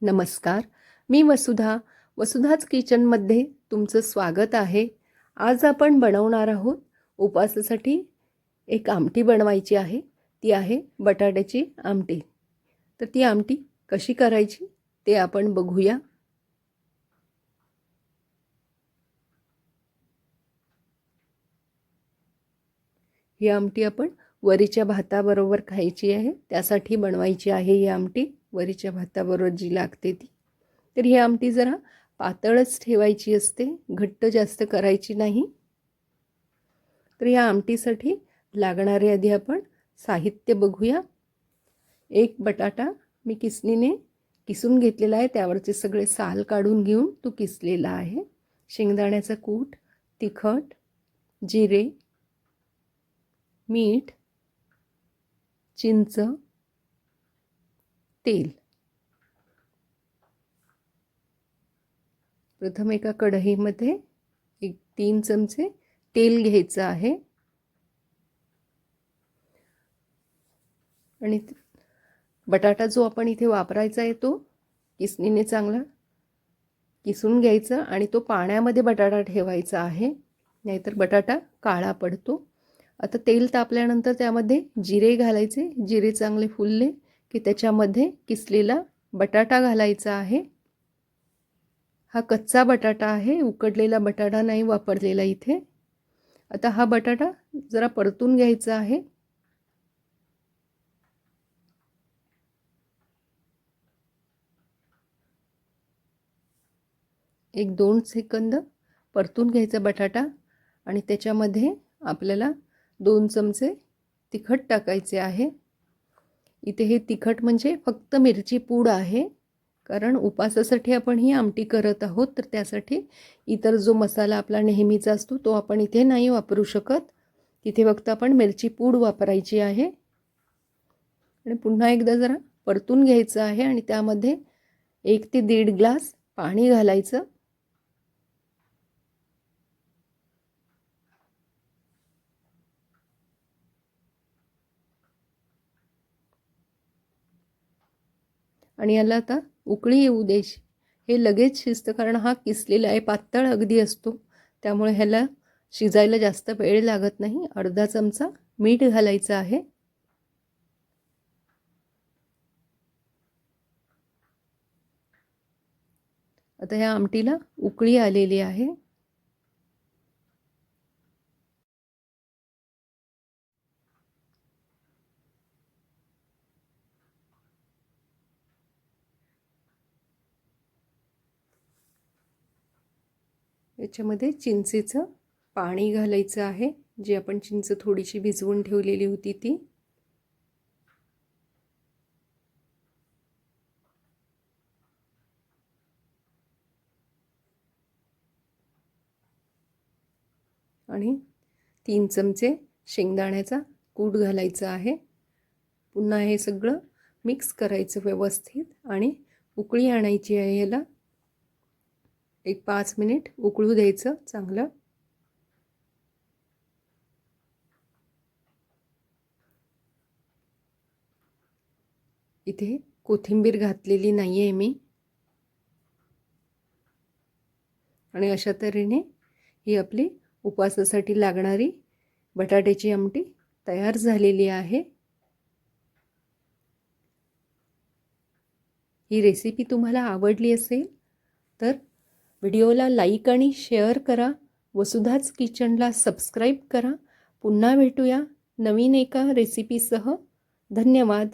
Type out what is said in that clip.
नमस्कार. मी वसुधाच किचनमध्ये तुमचं स्वागत आहे. आज आपण बनवणार आहोत उपवासासाठी एक आमटी बनवायची आहे. ती आहे बटाट्याची आमटी. तर ती आमटी कशी करायची ते आपण बघूया. ही आमटी आपण वरीच्या भाताबरोबर खायची आहे. त्यासाठी बनवायची आहे ही आमटी. वरीच्या भाताबरोबर जी लागते ती. तर ही आमटी जरा पातळच ठेवायची असते, घट्ट जास्त करायची नाही. तर या आमटीसाठी लागणारे आधी आपण साहित्य बघूया. एक बटाटा मी किसणीने किसून घेतलेला आहे. त्यावरचे सगळे साल काढून घेऊन तो किसलेला आहे. शेंगदाण्याचा कूट, तिखट, जिरे, मीठ, चिंच, तेल. प्रथम एका कढईमध्ये 3 चमचे तेल घ्यायचं आहे आणि बटाटा जो आपण इथे वापरायचा आहे तो किसणीने चांगला किसून घ्यायचा आणि तो पाण्यामध्ये बटाटा ठेवायचा आहे, नाहीतर बटाटा काळा पडतो. आता तेल तापल्यानंतर त्यामध्ये जिरे घालायचे. जिरे चांगले फुलले की त्याच्यामध्ये किसलेला बटाटा घालायचा आहे. हा कच्चा बटाटा आहे, उकडलेला बटाटा नाही वापरलेला इथे. आता हा बटाटा जरा परतून घ्यायचा आहे. एक 2 सेकंद परतून घ्यायचा बटाटा आणि त्याच्यामध्ये आपल्याला 2 चमचे तिखट टाकायचे आहे. इथे हे तिखट म्हणजे फक्त मिरची पूड आहे, कारण उपवासासाठी आपण ही आमटी करत आहोत. तर त्यासाठी इतर जो मसाला आपला नेहमीचा असतो तो आपण इथे नाही वापरू शकत. तिथे फक्त आपण मिरची पूड वापरायची आहे. आणि पुन्हा एकदा जरा परतून घ्यायचं आहे आणि त्यामध्ये 1 ते 1.5 ग्लास पाणी घालायचं. आणि याला आता उकळी येऊ द्यायची. हे लगेच शिजतं कारण हा किसलेला आहे, पातळ अगदी असतो, त्यामुळे ह्याला शिजायला जास्त वेळ लागत नाही. अर्धा चमचा मीठ घालायचं आहे. आता ह्या आमटीला उकळी आलेली आहे. याच्यामध्ये चिंचेचं पाणी घालायचं आहे, जी आपण चिंच थोडीशी भिजवून ठेवलेली होती ती. आणि 3 चमचे शेंगदाण्याचा कूट घालायचा आहे. पुन्हा हे सगळं मिक्स करायचं व्यवस्थित आणि उकळी आणायची आहे. याला एक 5 मिनिट उकळू द्यायचं चांगलं. इथे कोथिंबीर घातलेली नाही आहे मी. आणि अशा तऱ्हेने ही आपली उपवासासाठी लागणारी बटाट्याची आमटी तयार झालेली आहे. ही रेसिपी तुम्हाला आवडली असेल तर व्हिडिओला लाईक आणि शेअर करा. वसुधाच किचनला सबस्क्राईब करा. पुन्हा भेटूया नवीन एका रेसिपीसह. धन्यवाद.